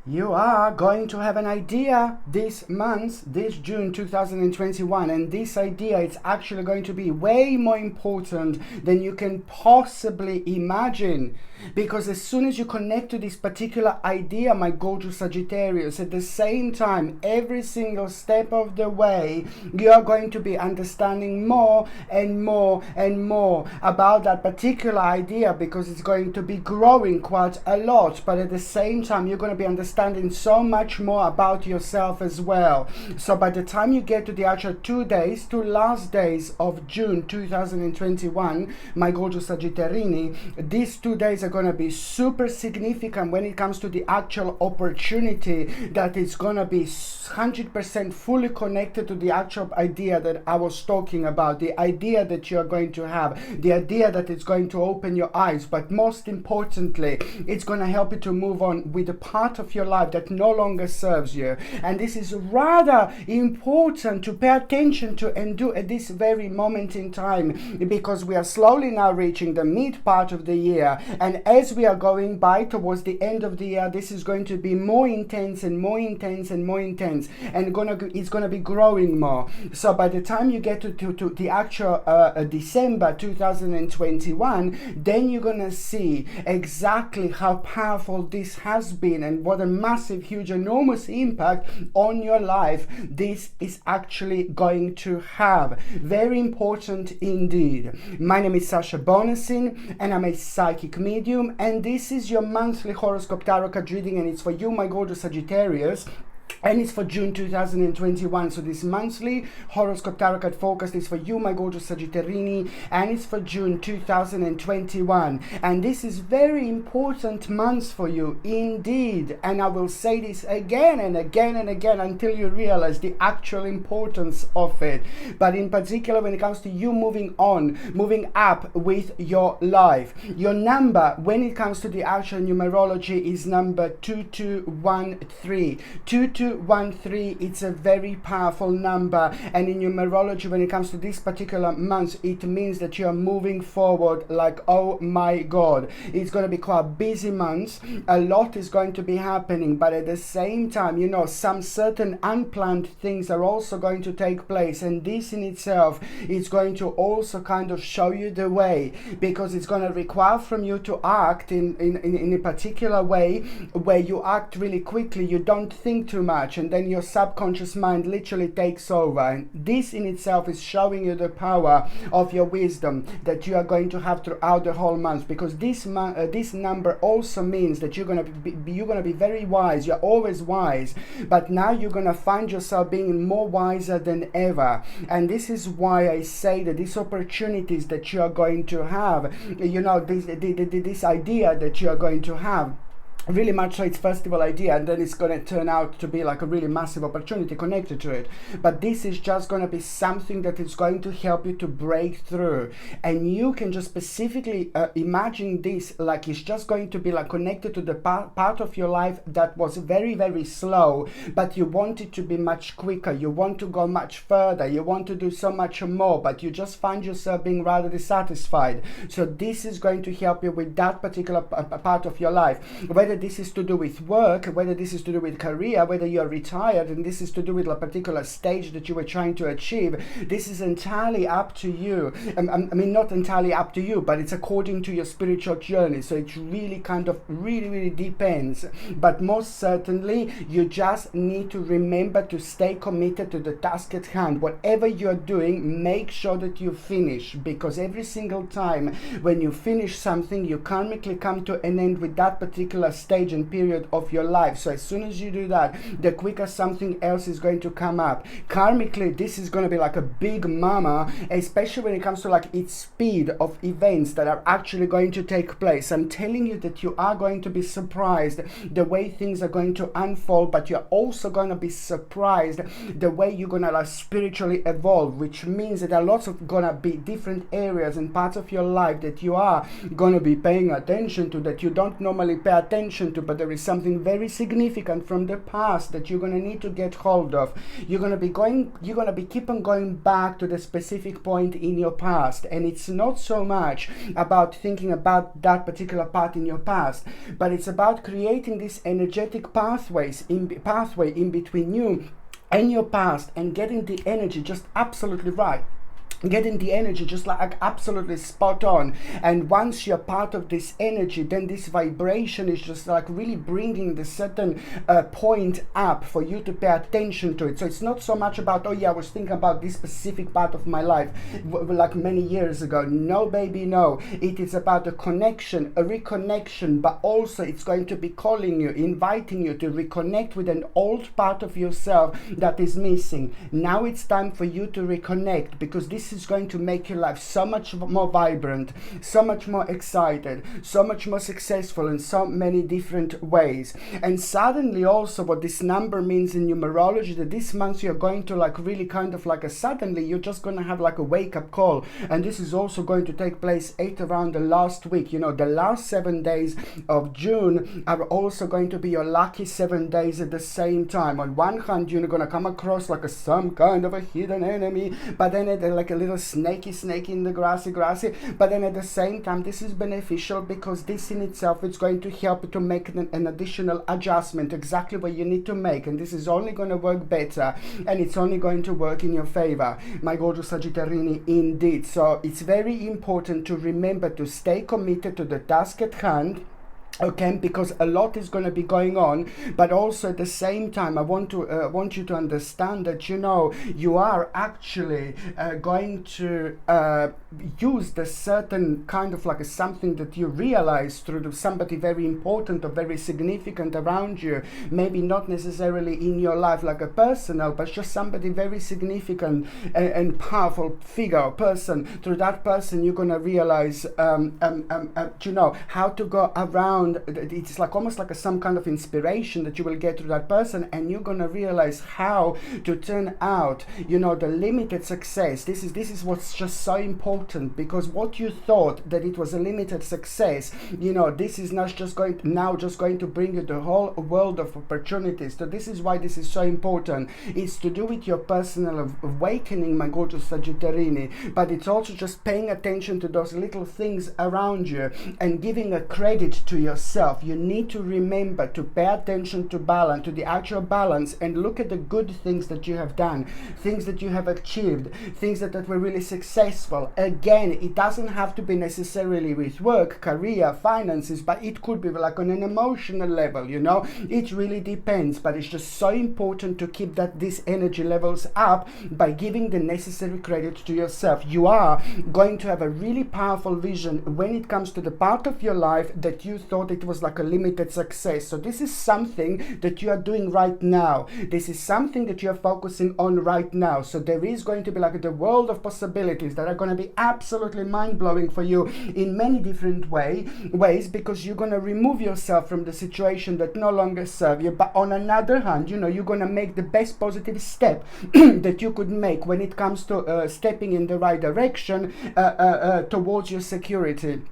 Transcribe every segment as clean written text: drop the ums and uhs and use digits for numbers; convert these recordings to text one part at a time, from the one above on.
You are going to have an idea this month, this June 2021, and this idea is actually going to be way more important than you can possibly imagine. Because as soon as you connect to this particular idea, my gorgeous Sagittarius, at the same time, every single step of the way, you are going to be understanding more and more and more about that particular idea, because it's going to be growing quite a lot. But at the same time, you're going to be understanding so much more about yourself as well. So by the time you get to the actual 2 last days of June 2021, my gorgeous Sagittarini, these 2 days are going to be super significant when it comes to the actual opportunity that is going to be 100% fully connected to the actual idea that I was talking about, the idea that you're going to have, the idea that it's going to open your eyes, but most importantly, it's going to help you to move on with the part of your life that no longer serves you. And this is rather important to pay attention to and do at this very moment in time, because we are slowly now reaching the mid part of the year, and as we are going by towards the end of the year, this is going to be more intense and more intense and more intense, and it's gonna be growing more. So by the time you get to the actual December 2021, then you're gonna see exactly how powerful this has been and what a massive, huge, enormous impact on your life this is actually going to have. Very important indeed. My name is Sasha Bonasin, and I'm a psychic medium, and this is your monthly horoscope tarot card reading, and it's for you, my gorgeous Sagittarius. And it's for June 2021. So this monthly horoscope tarot card focus is for you, my gorgeous Sagittarini, and it's for June 2021. And this is very important month for you indeed. And I will say this again and again and again until you realize the actual importance of it. But in particular, when it comes to you moving on, moving up with your life, your number when it comes to the actual numerology is number 2213. 2213, it's a very powerful number, and in numerology, when it comes to this particular month, it means that you are moving forward like, oh my god, it's going to be quite a busy month. A lot is going to be happening, but at the same time, you know, some certain unplanned things are also going to take place, and this in itself is going to also kind of show you the way, because it's going to require from you to act in a particular way where you act really quickly, you don't think too much, and then your subconscious mind literally takes over. And this in itself is showing you the power of your wisdom that you are going to have throughout the whole month, because this number also means that you're going to be very wise. You're always wise, but now you're going to find yourself being more wiser than ever. And this is why I say that these opportunities that you are going to have, you know, this idea that you are going to have, really much so it's first of all idea, and then it's going to turn out to be like a really massive opportunity connected to it. But this is just going to be something that is going to help you to break through, and you can just specifically imagine this like it's just going to be like connected to the part of your life that was very, very slow, but you want it to be much quicker, you want to go much further, you want to do so much more, but you just find yourself being rather dissatisfied. So this is going to help you with that particular part of your life, whether this is to do with work, whether this is to do with career, whether you are retired and this is to do with a particular stage that you were trying to achieve. This is entirely up to you. I mean, not entirely up to you, but it's according to your spiritual journey. So it really kind of really depends. But most certainly, you just need to remember to stay committed to the task at hand. Whatever you're doing, make sure that you finish, because every single time when you finish something, you karmically come to an end with that particular stage and period of your life. So as soon as you do that, the quicker something else is going to come up. Karmically, this is going to be like a big mama, especially when it comes to like its speed of events that are actually going to take place. I'm telling you that you are going to be surprised the way things are going to unfold, but you're also going to be surprised the way you're going to like spiritually evolve, which means that there are lots of going to be different areas and parts of your life that you are going to be paying attention to that you don't normally pay attention attention to, but there is something very significant from the past that you're going to need to get hold of. You're going to be keep on going back to the specific point in your past, and it's not so much about thinking about that particular part in your past, but it's about creating this energetic pathway in between you and your past, and getting the energy just absolutely right, getting the energy just like absolutely spot on. And once you're part of this energy, then this vibration is just like really bringing the certain point up for you to pay attention to it. So it's not so much about, oh yeah, I was thinking about this specific part of my life like many years ago. No, baby, no. It is about a connection, a reconnection, but also it's going to be calling you, inviting you to reconnect with an old part of yourself that is missing. Now it's time for you to reconnect, because this is going to make your life so much more vibrant, so much more excited, so much more successful in so many different ways. And suddenly also what this number means in numerology, that this month you're going to like really kind of like suddenly you're just going to have like a wake-up call. And this is also going to take place around the last week. You know, the last 7 days of June are also going to be your lucky 7 days at the same time. On one hand, you're going to come across like some kind of a hidden enemy, but then like a little snaky in the grassy, but then at the same time this is beneficial, because this in itself is going to help to make an additional adjustment exactly what you need to make, and this is only going to work better, and it's only going to work in your favor, my gorgeous Sagittarini, indeed. So it's very important to remember to stay committed to the task at hand. Okay, because a lot is going to be going on, but also at the same time I want you to understand that, you know, you are actually going to use the certain kind of like something that you realize through somebody very important or very significant around you, maybe not necessarily in your life like a personal, but just somebody very significant and powerful figure or person. Through that person you're going to realize you know, how to go around. It's like almost like some kind of inspiration that you will get through that person, and you're gonna realize how to turn out, you know, the limited success. This is what's just so important, because what you thought that it was a limited success, you know, this is not just going to bring you the whole world of opportunities. So this is why this is so important. It's to do with your personal awakening, my gorgeous Sagittarini, but it's also just paying attention to those little things around you and giving a credit to yourself. You need to remember to pay attention to balance, to the actual balance, and look at the good things that you have done, things that you have achieved, things that were really successful. Again, it doesn't have to be necessarily with work, career, finances, but it could be like on an emotional level, you know. It really depends, but it's just so important to keep these energy levels up by giving the necessary credit to yourself. You are going to have a really powerful vision when it comes to the part of your life that you thought it was like a limited success. So this is something that you are doing right now. This is something that you are focusing on right now. So there is going to be like the world of possibilities that are going to be absolutely mind-blowing for you in many different ways, because you're going to remove yourself from the situation that no longer serve you. But on another hand, you know, you're going to make the best positive step that you could make when it comes to stepping in the right direction towards your security.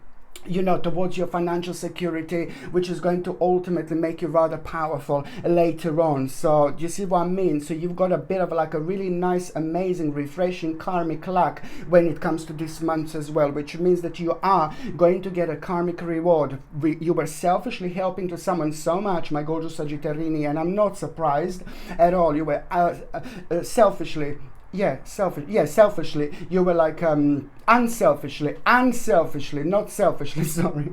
You know, towards your financial security, which is going to ultimately make you rather powerful later on. So you see what I mean? So you've got a bit of like a really nice, amazing, refreshing karmic luck when it comes to this month as well, which means that you are going to get a karmic reward. You were selfishly helping to someone so much, my gorgeous Sagittarini, and I'm not surprised at all. You were selfishly, you were like unselfishly, not selfishly, sorry,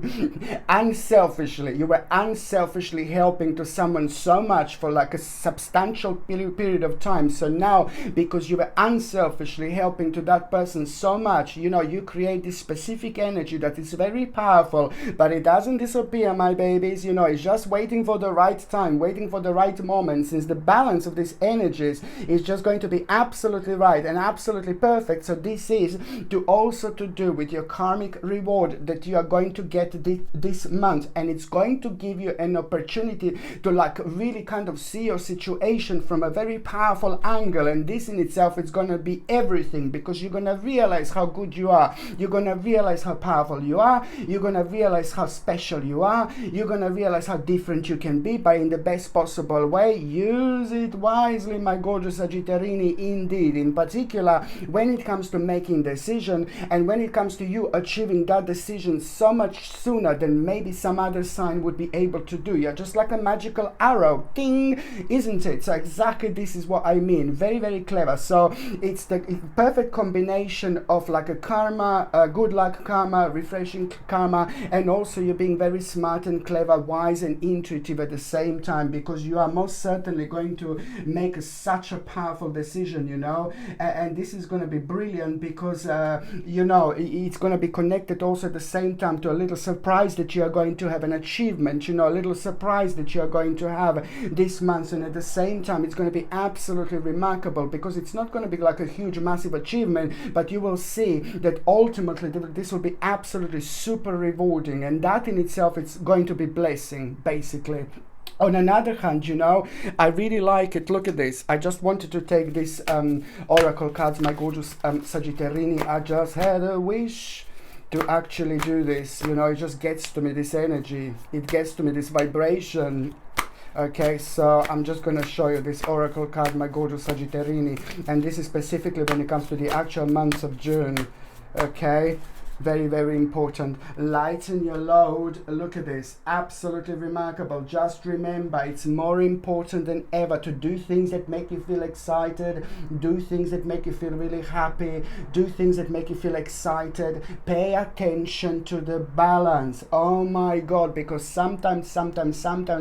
unselfishly, you were unselfishly helping to someone so much for like a substantial period of time. So now, because you were unselfishly helping to that person so much, you know, you create this specific energy that is very powerful, but it doesn't disappear, my babies. You know, it's just waiting for the right time, waiting for the right moment, since the balance of these energies is just going to be absolutely right and absolutely perfect. So this is to all also to do with your karmic reward that you are going to get this month, and it's going to give you an opportunity to like really kind of see your situation from a very powerful angle. And this in itself is going to be everything, because you're going to realize how good you are, you're going to realize how powerful you are, you're going to realize how special you are, you're going to realize how different you can be, but in the best possible way. Use it wisely, my gorgeous Sagittarini, indeed. In particular, when it comes to making decision, and when it comes to you achieving that decision so much sooner than maybe some other sign would be able to do. You're just like a magical arrow, ding, isn't it? So exactly this is what I mean. Very, very clever. So it's the perfect combination of like a karma, good luck karma, refreshing karma, and also you're being very smart and clever, wise and intuitive at the same time, because you are most certainly going to make such a powerful decision, you know. And this is going to be brilliant, because you know, it's going to be connected also at the same time to a little surprise that you are going to have, an achievement, you know, a little surprise that you are going to have this month. And at the same time, it's going to be absolutely remarkable, because it's not going to be like a huge massive achievement, but you will see that ultimately this will be absolutely super rewarding, and that in itself is going to be blessing, basically. On another hand, you know, I really like it. Look at this. I just wanted to take this oracle cards, my gorgeous Sagittarini. I just had a wish to actually do this. You know, it just gets to me, this energy. It gets to me, this vibration. Okay, so I'm just going to show you this oracle card, my gorgeous Sagittarini. And this is specifically when it comes to the actual month of June. Okay. Very, very important. Lighten your load. Look at this. Absolutely remarkable. Just remember, it's more important than ever to do things that make you feel excited. Do things that make you feel really happy. Do things that make you feel excited. Pay attention to the balance. Oh my God, because sometimes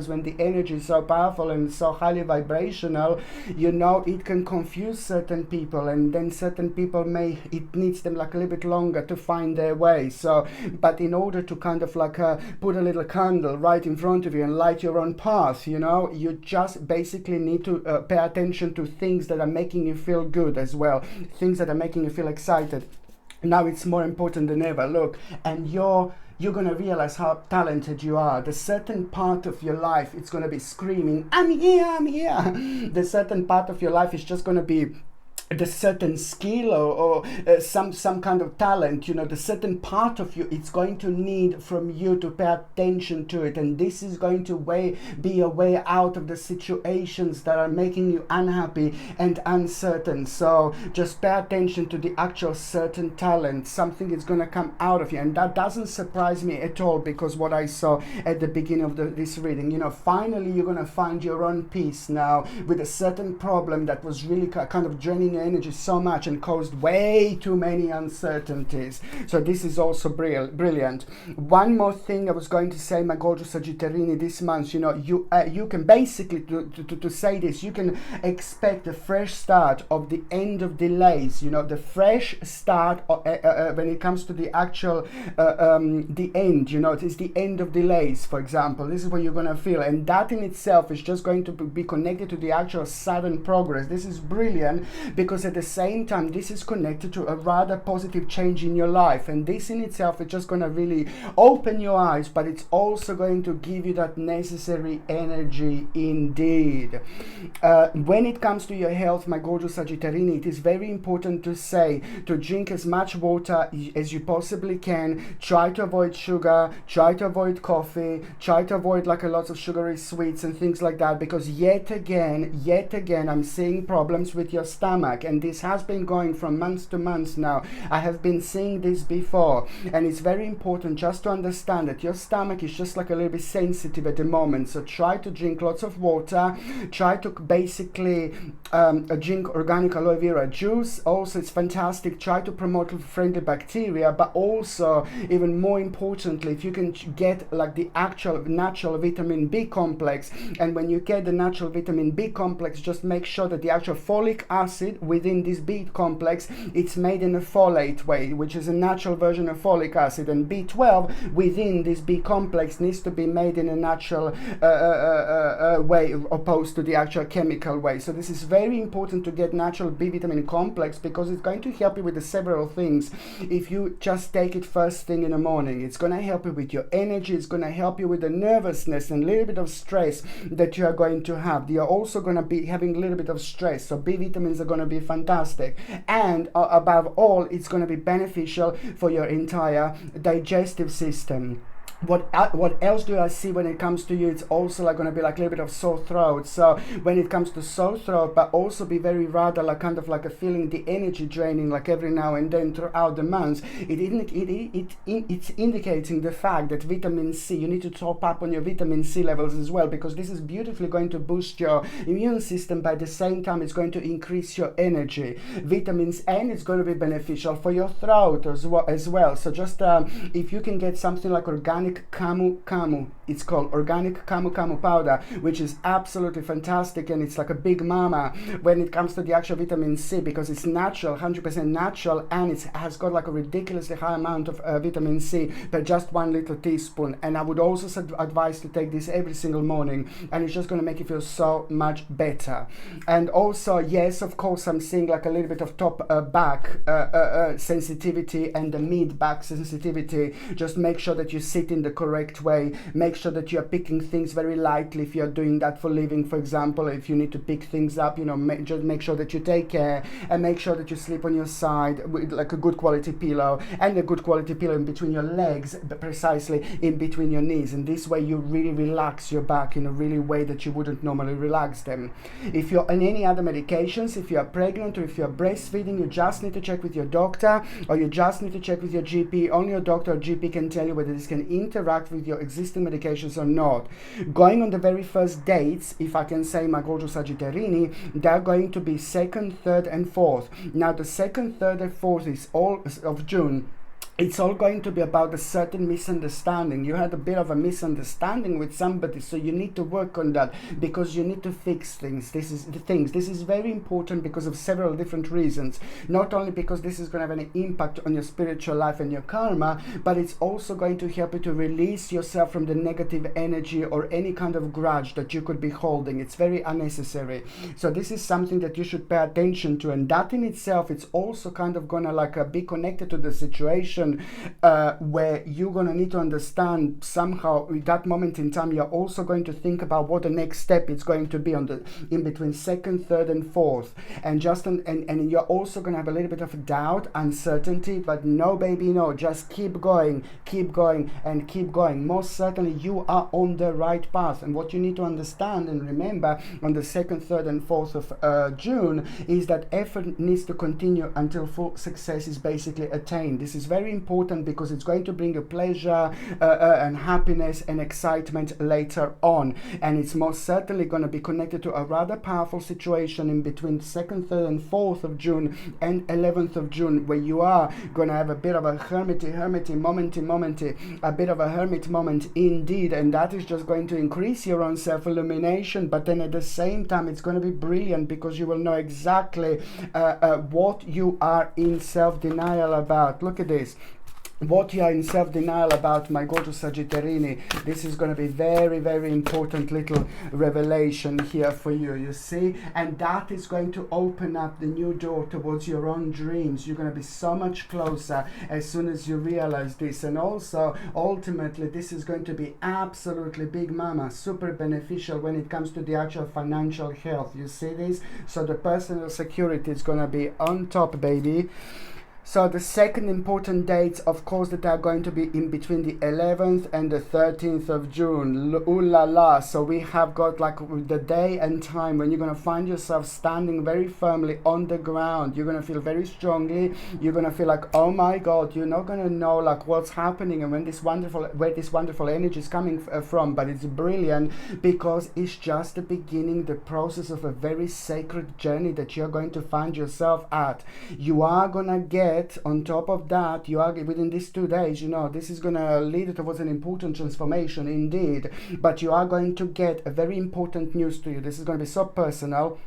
when the energy is so powerful and so highly vibrational, you know, it can confuse certain people, and then certain people it needs them like a little bit longer to find their way. So, but in order to kind of like put a little candle right in front of you and light your own path, you know, you just basically need to pay attention to things that are making you feel good as well, things that are making you feel excited. Now it's more important than ever. Look, and you're going to realize how talented you are. The certain part of your life, it's going to be screaming, I'm here, I'm here. The certain part of your life is just going to be the certain skill or some kind of talent, you know, the certain part of you, it's going to need from you to pay attention to it. And this is going to be a way out of the situations that are making you unhappy and uncertain. So just pay attention to the actual certain talent. Something is going to come out of you. And that doesn't surprise me at all, because what I saw at the beginning of this reading, you know, finally you're going to find your own peace now with a certain problem that was really kind of draining energy so much and caused way too many uncertainties. So this is also brilliant. One more thing I was going to say, my gorgeous Sagittarini, this month, you know, you can basically to say this, you can expect a fresh start of the end of delays, you know, the fresh start when it comes to the actual the end, you know, it is the end of delays, for example. This is what you're going to feel, and that in itself is just going to be connected to the actual sudden progress. This is brilliant, because at the same time this is connected to a rather positive change in your life, and this in itself is just going to really open your eyes, but it's also going to give you that necessary energy indeed. When it comes to your health, my gorgeous Sagittarini, it is very important to drink as much water as you possibly can. Try to avoid sugar, try to avoid coffee, try to avoid like a lot of sugary sweets and things like that, because yet again I'm seeing problems with your stomach, and this has been going from months to months now. I have been seeing this before, and it's very important just to understand that your stomach is just like a little bit sensitive at the moment. So try to drink lots of water, try to basically drink organic aloe vera juice. Also, it's fantastic. Try to promote friendly bacteria, but also, even more importantly, if you can get like the actual natural vitamin B complex, and when you get the natural vitamin B complex, just make sure that the actual folic acid within this B complex, it's made in a folate way, which is a natural version of folic acid, and B12 within this B complex needs to be made in a natural way, opposed to the actual chemical way. So this is very important to get natural B vitamin complex, because it's going to help you with the several things. If you just take it first thing in the morning, it's going to help you with your energy, it's going to help you with the nervousness and a little bit of stress that you are going to have. You're also going to be having a little bit of stress, so B vitamins are going to be fantastic. And above all, it's going to be beneficial for your entire digestive system. What else do I see when it comes to you? It's also like going to be like a little bit of sore throat. So when it comes to sore throat, but also be very rather like kind of like a feeling the energy draining like every now and then throughout the months. It's indicating the fact that vitamin C, you need to top up on your vitamin C levels as well, because this is beautifully going to boost your immune system. By the same time, it's going to increase your energy. Vitamins, and it's going to be beneficial for your throat as well. So just if you can get something like organic camu, it's called organic camu powder, which is absolutely fantastic, and it's like a big mama when it comes to the actual vitamin C, because it's natural, 100% natural, and it has got like a ridiculously high amount of vitamin C per just 1 little teaspoon. And I would also advise to take this every single morning, and it's just going to make you feel so much better. And also, yes, of course, I'm seeing like a little bit of top back sensitivity and the mid back sensitivity. Just make sure that you sit in the correct way. Make sure that you are picking things very lightly if you're doing that for living, for example. If you need to pick things up, you know, just make sure that you take care, and make sure that you sleep on your side with like a good quality pillow, and a good quality pillow in between your legs, but precisely in between your knees. And this way you really relax your back in a really way that you wouldn't normally relax them. If you're on any other medications, if you are pregnant or if you're breastfeeding, you just need to check with your doctor, or you just need to check with your GP. Only your doctor or GP can tell you whether this can interact with your existing medications or not. Going on the very first dates, if I can say, my gorgeous Sagittarini, they're going to be 2nd, 3rd and 4th. Now the 2nd, 3rd and 4th is all of June. It's all going to be about a certain misunderstanding. You had a bit of a misunderstanding with somebody, so you need to work on that, because you need to fix things. This is very important because of several different reasons. Not only because this is going to have an impact on your spiritual life and your karma, but it's also going to help you to release yourself from the negative energy or any kind of grudge that you could be holding. It's very unnecessary. So this is something that you should pay attention to, and that in itself, it's also kind of gonna like be connected to the situation where you're going to need to understand somehow at that moment in time. You're also going to think about what the next step is going to be on the in between 2nd, 3rd and 4th, and just and you're also going to have a little bit of doubt, uncertainty, but no baby, no, just keep going and keep going. Most certainly you are on the right path. And what you need to understand and remember on the 2nd, 3rd and 4th of June is that effort needs to continue until full success is basically attained. This is very important because it's going to bring a pleasure and happiness and excitement later on, and it's most certainly going to be connected to a rather powerful situation in between 2nd, 3rd and 4th of June and 11th of June, where you are going to have a bit of a hermity momenty, a bit of a hermit moment indeed, and that is just going to increase your own self-illumination. But then at the same time, it's going to be brilliant because you will know exactly what you are in self-denial about. Look at this. What you are in self-denial about, my gorgeous Sagittarini. This is going to be very, very important little revelation here for you, you see? And that is going to open up the new door towards your own dreams. You're going to be so much closer as soon as you realize this. And also, ultimately, this is going to be absolutely big mama, super beneficial when it comes to the actual financial health. You see this? So the personal security is going to be on top, baby. So the second important dates, of course, that are going to be in between the 11th and the 13th of June. Ooh la la. So we have got like the day and time when you're going to find yourself standing very firmly on the ground. You're going to feel very strongly. You're going to feel like, oh my God, you're not going to know like what's happening and where this wonderful energy is coming from. But it's brilliant because it's just the beginning, the process of a very sacred journey that you're going to find yourself at. You are going to get, on top of that, you are within these 2 days, you know, this is going to lead towards an important transformation indeed, but you are going to get a very important news to you. This is going to be so personal.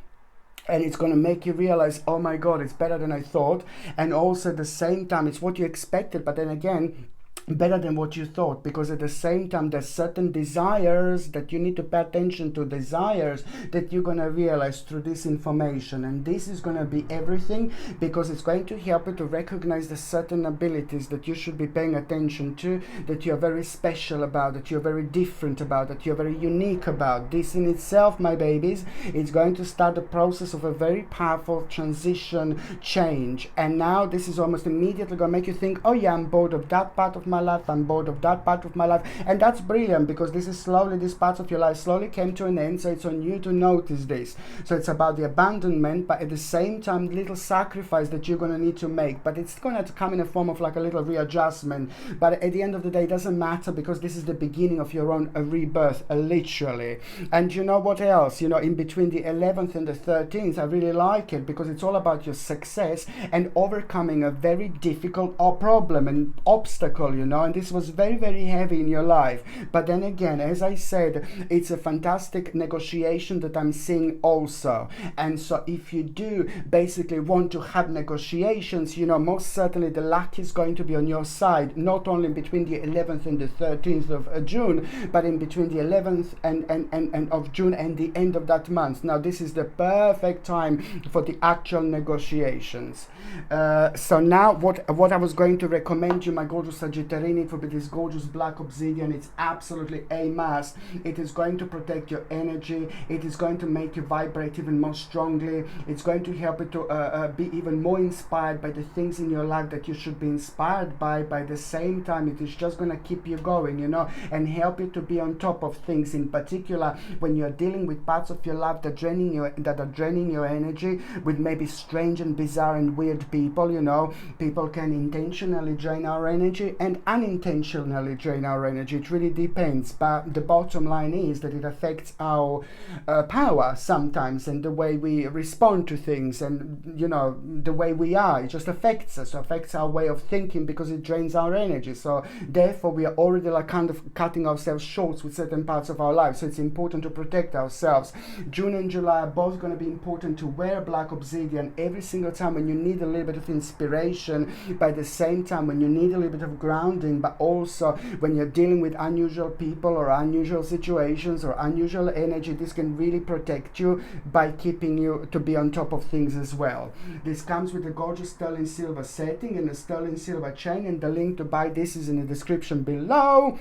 and it's going to make you realize, oh my God, it's better than I thought. And also at the same time, it's what you expected, but then again, better than what you thought, because at the same time there's certain desires that you need to pay attention to, desires that you're going to realize through this information. And this is going to be everything, because it's going to help you to recognize the certain abilities that you should be paying attention to, that you're very special about, that you're very different about, that you're very unique about. This in itself, my babies, is going to start the process of a very powerful transition change. And now this is almost immediately going to make you think, oh yeah, I'm bored of that part of my life, I'm bored of that part of my life. And that's brilliant, because this is slowly, this part of your life slowly came to an end, so it's on you to notice this. So it's about the abandonment, but at the same time little sacrifice that you're going to need to make, but it's going to come in a form of like a little readjustment. But at the end of the day, it doesn't matter, because this is the beginning of your own rebirth, literally. And you know what else, you know, in between the 11th and the 13th, I really like it, because it's all about your success and overcoming a very difficult problem and obstacle, you know, and this was very, very heavy in your life. But then again, as I said, it's a fantastic negotiation that I'm seeing also. And so if you do basically want to have negotiations, you know, most certainly the luck is going to be on your side, not only between the 11th and the 13th of June, but in between the 11th and of June and the end of that month. Now this is the perfect time for the actual negotiations. So now what I was going to recommend you, my gorgeous Sagittarius, for this gorgeous black obsidian. It's absolutely a must. It is going to protect your energy. It is going to make you vibrate even more strongly. It's going to help you to be even more inspired by the things in your life that you should be inspired by. By the same time, it is just going to keep you going, you know, and help you to be on top of things. In particular, when you're dealing with parts of your life that are draining your energy, with maybe strange and bizarre and weird people, you know, people can intentionally drain our energy and unintentionally drain our energy. It really depends, but the bottom line is that it affects our power sometimes, and the way we respond to things, and you know, the way we are. It just affects us, affects our way of thinking, because it drains our energy. So therefore we are already like kind of cutting ourselves short with certain parts of our life. So it's important to protect ourselves. June and July are both going to be important to wear black obsidian every single time when you need a little bit of inspiration, by the same time when you need a little bit of grounding, but also when you're dealing with unusual people or unusual situations or unusual energy. This can really protect you by keeping you to be on top of things as well. This comes with a gorgeous sterling silver setting and a sterling silver chain, and the link to buy this is in the description below.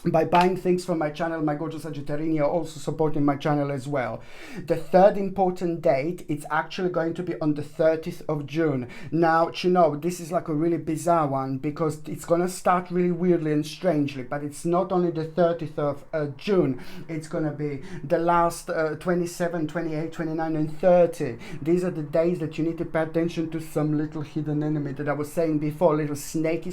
By buying things from my channel, my gorgeous Sagittarius, you're also supporting my channel as well. The third important date, it's actually going to be on the 30th of June. Now, you know, this is like a really bizarre one, because it's going to start really weirdly and strangely, but it's not only the 30th of June, it's going to be the last 27, 28, 29, and 30. These are the days that you need to pay attention to some little hidden enemy that I was saying before, little snaky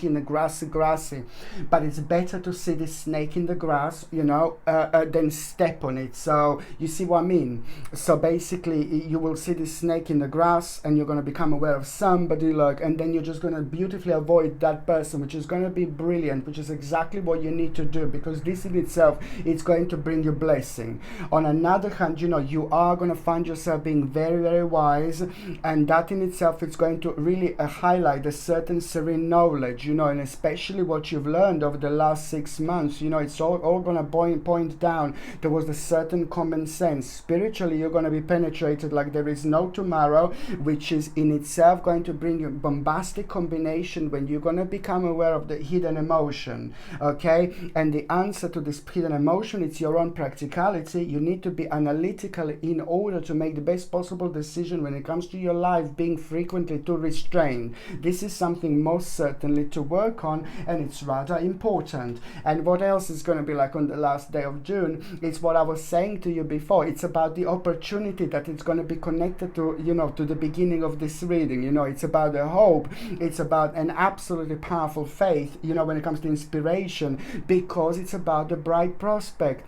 in the grassy. But it's better to see this snake in the grass, you know, then step on it. So you see what I mean? So basically you will see this snake in the grass, and you're going to become aware of somebody, like, and then you're just going to beautifully avoid that person, which is going to be brilliant, which is exactly what you need to do, because this in itself, it's going to bring you blessing. On another hand, you know, you are going to find yourself being very, very wise, and that in itself is going to really highlight a certain serene knowledge, you know, and especially what you've learned over the last 6 months. You know, it's all going to point down towards a certain common sense. Spiritually, you're going to be penetrated like there is no tomorrow, which is in itself going to bring you bombastic combination when you're going to become aware of the hidden emotion. Okay, and the answer to this hidden emotion, it's your own practicality. You need to be analytical in order to make the best possible decision when it comes to your life being frequently too restrained. This is something most certainly to work on, and it's rather important. And what else is going to be like on the last day of June? It's what I was saying to you before. It's about the opportunity that it's going to be connected to, you know, to the beginning of this reading. You know, it's about the hope. It's about an absolutely powerful faith, you know, when it comes to inspiration, because it's about the bright prospect.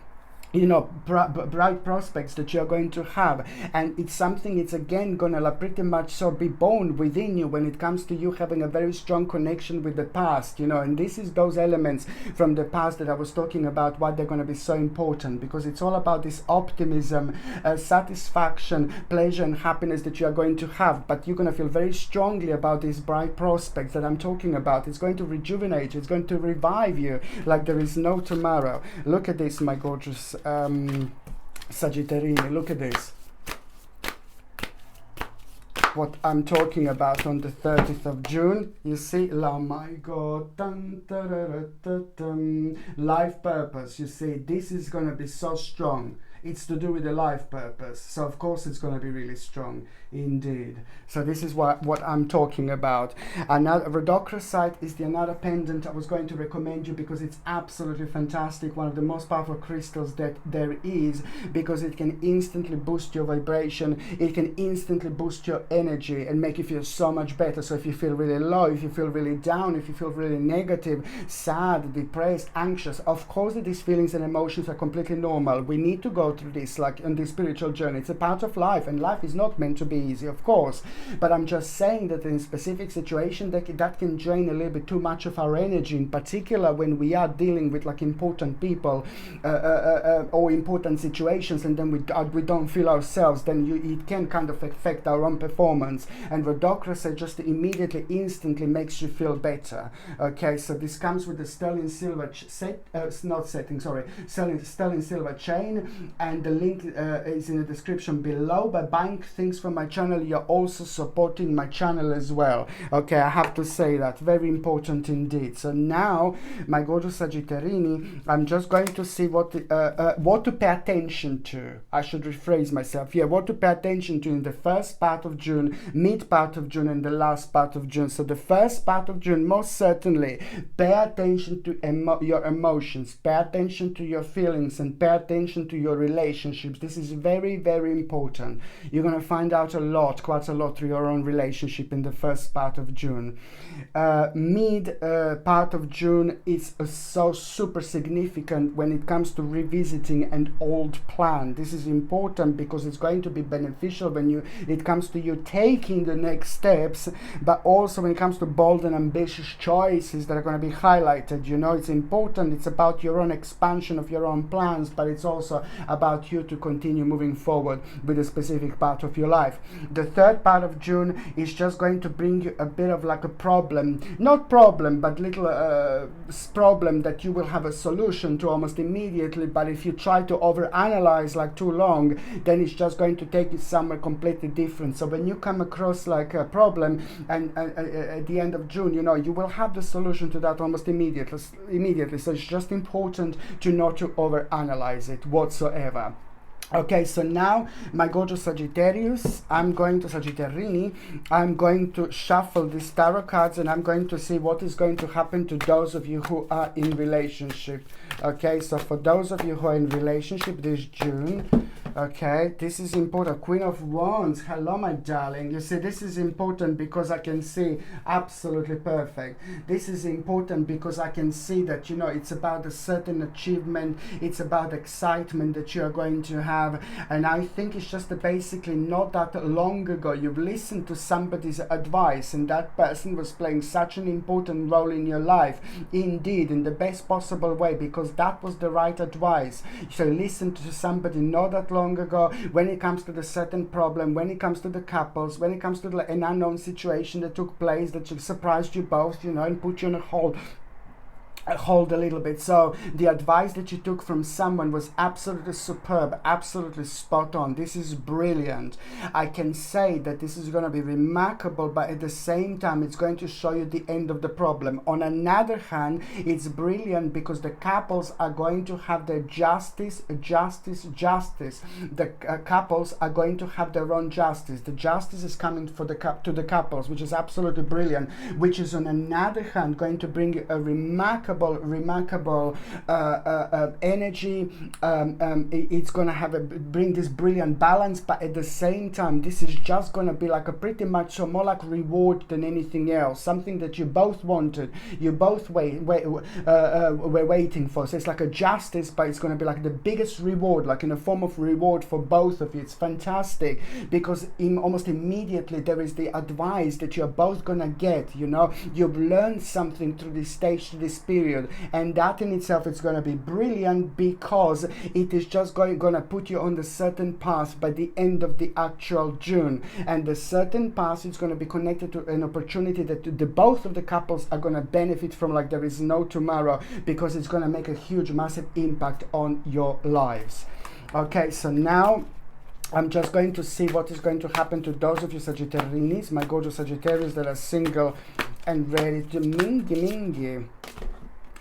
bright prospects that you're going to have, and it's something, it's again gonna like pretty much so be born within you when it comes to you having a very strong connection with the past, and this is those elements from the past that I was talking about, why they're going to be so important, because it's all about this optimism, satisfaction, pleasure and happiness that you are going to have, but you're going to feel very strongly about these bright prospects that I'm talking about. It's going to rejuvenate you, it's going to revive you like there is no tomorrow. Look at this, my gorgeous Sagittarius, look at this. What I'm talking about on the 30th of June, you see, oh my God, dun, da, da, da, da, dun. Life purpose, you see, this is going to be so strong. It's to do with the life purpose, so of course it's going to be really strong indeed. So this is what I'm talking about. Another rhodochrosite is another pendant I was going to recommend you, because it's absolutely fantastic, one of the most powerful crystals that there is, because it can instantly boost your vibration, it can instantly boost your energy and make you feel so much better. So if you feel really low, if you feel really down, if you feel really negative, sad, depressed, anxious, of course these feelings and emotions are completely normal. We need to go through this, like on this spiritual journey. It's a part of life, and life is not meant to be easy, of course, but I'm just saying that in specific situation that can drain a little bit too much of our energy, in particular when we are dealing with like important people or important situations, and then we don't feel ourselves, then it can kind of affect our own performance, and rhodochrosite just immediately, instantly makes you feel better. Okay, so this comes with the sterling silver sterling silver chain, and the link is in the description below. By buying things from my channel, you're also supporting my channel as well. Okay, I have to say that, very important indeed. So now, my gorgeous Sagittarini, I'm just going to see what to pay attention to. I should rephrase myself here. What to pay attention to in the first part of June, mid part of June, and the last part of June. So the first part of June, most certainly, pay attention to your emotions, pay attention to your feelings, and pay attention to your relationships. This is very, very important. You're going to find out quite a lot through your own relationship in the first part of June. Mid part of June is so super significant when it comes to revisiting an old plan. This is important because it's going to be beneficial when it comes to you taking the next steps, but also when it comes to bold and ambitious choices that are going to be highlighted. It's important. It's about your own expansion of your own plans, but it's also about you to continue moving forward with a specific part of your life. The third part of June is just going to bring you a bit of like a problem, not problem, but little problem that you will have a solution to almost immediately, but if you try to overanalyze like too long, then it's just going to take you somewhere completely different. So when you come across like a problem, and at the end of June, you will have the solution to that almost immediately. So it's just important to not to overanalyze it whatsoever. Okay, so now, my gorgeous Sagittarius, I'm going to shuffle these tarot cards, and I'm going to see what is going to happen to those of you who are in relationship. Okay, so for those of you who are in relationship this June, okay, this is important. Queen of Wands, hello my darling. You see, this is important because I can see, absolutely perfect. This is important because I can see that, it's about a certain achievement, it's about excitement that you are going to have. And I think it's just basically not that long ago you've listened to somebody's advice, and that person was playing such an important role in your life, indeed, in the best possible way, because that was the right advice. So listen to somebody not that long ago when it comes to the certain problem, when it comes to the couples, when it comes to an unknown situation that took place that surprised you both, and put you on a hold a little bit. So the advice that you took from someone was absolutely superb, absolutely spot on. This is brilliant. I can say that this is going to be remarkable, but at the same time it's going to show you the end of the problem. On another hand, it's brilliant because the couples are going to have their justice. The couples are going to have their own justice. The justice is coming to the couples, which is absolutely brilliant, which is on another hand going to bring you a remarkable remarkable energy. It's going to bring this brilliant balance, but at the same time, this is just going to be like a pretty much so more like reward than anything else, something that you both wanted, you both were waiting for. So it's like a justice, but it's going to be like the biggest reward, like in a form of reward for both of you. It's fantastic, because almost immediately there is the advice that you're both going to get, you know, you've learned something through this stage, to this period, and that in itself is going to be brilliant, because it is just going to put you on the certain path by the end of the actual June. And the certain path is going to be connected to an opportunity that the both of the couples are going to benefit from like there is no tomorrow, because it's going to make a huge massive impact on your lives. Okay, so now I'm just going to see what is going to happen to those of you Sagittarius, my gorgeous Sagittarius that are single and ready to mingy.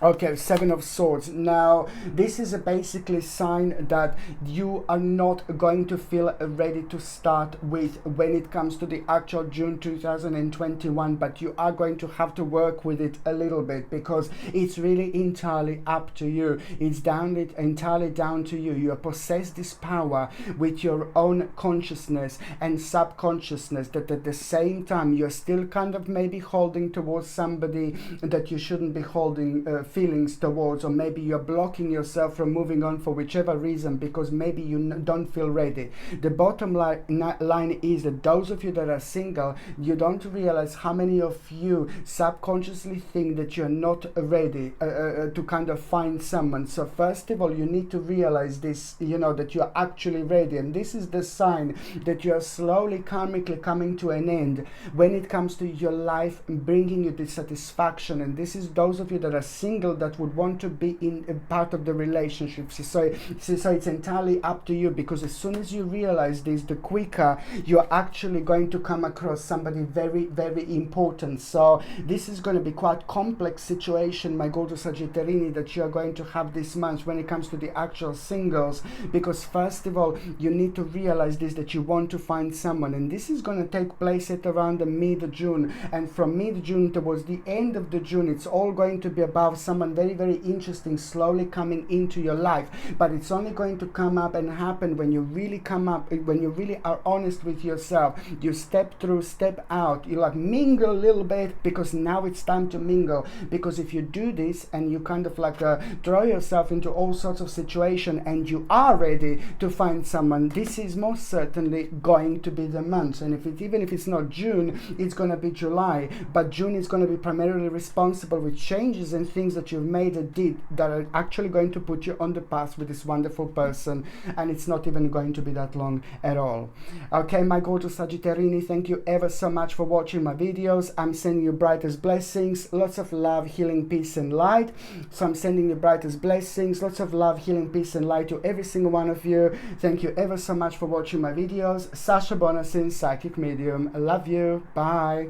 Okay, Seven of Swords. Now, this is a basically sign that you are not going to feel ready to start with when it comes to the actual June 2021, but you are going to have to work with it a little bit, because it's really entirely up to you. It's entirely down to you. You possess this power with your own consciousness and subconsciousness, that at the same time you're still kind of maybe holding towards somebody that you shouldn't be holding feelings towards, or maybe you're blocking yourself from moving on for whichever reason, because maybe you don't feel ready. The bottom line is that those of you that are single, you don't realize how many of you subconsciously think that you're not ready to kind of find someone. So first of all, you need to realize this, you know, that you're actually ready, and this is the sign that you're slowly karmically coming to an end when it comes to your life, bringing you this satisfaction. And this is those of you that are single that would want to be in a part of the relationship. So it's entirely up to you, because as soon as you realize this, the quicker you're actually going to come across somebody very, very important. So this is going to be quite complex situation, my gorgeous Sagittarius, that you're going to have this month when it comes to the actual singles, because first of all, you need to realize this, that you want to find someone, and this is going to take place at around the mid-June, and from mid-June towards the end of the June, it's all going to be about someone very, very interesting slowly coming into your life. But it's only going to come up and happen when you really when you really are honest with yourself. You step through, step out, you like mingle a little bit, because now it's time to mingle. Because if you do this and you kind of like throw yourself into all sorts of situation and you are ready to find someone, this is most certainly going to be the month. And even if it's not June, it's going to be July, but June is going to be primarily responsible with changes and things that you've made that are actually going to put you on the path with this wonderful person, and it's not even going to be that long at all. Okay, my gorgeous Sagittarius, thank you ever so much for watching my videos. I'm sending you brightest blessings, lots of love, healing, peace and light. So I'm sending you brightest blessings, lots of love, healing, peace and light to every single one of you. Thank you ever so much for watching my videos. Sasha Bonasin, psychic medium. I love you. Bye.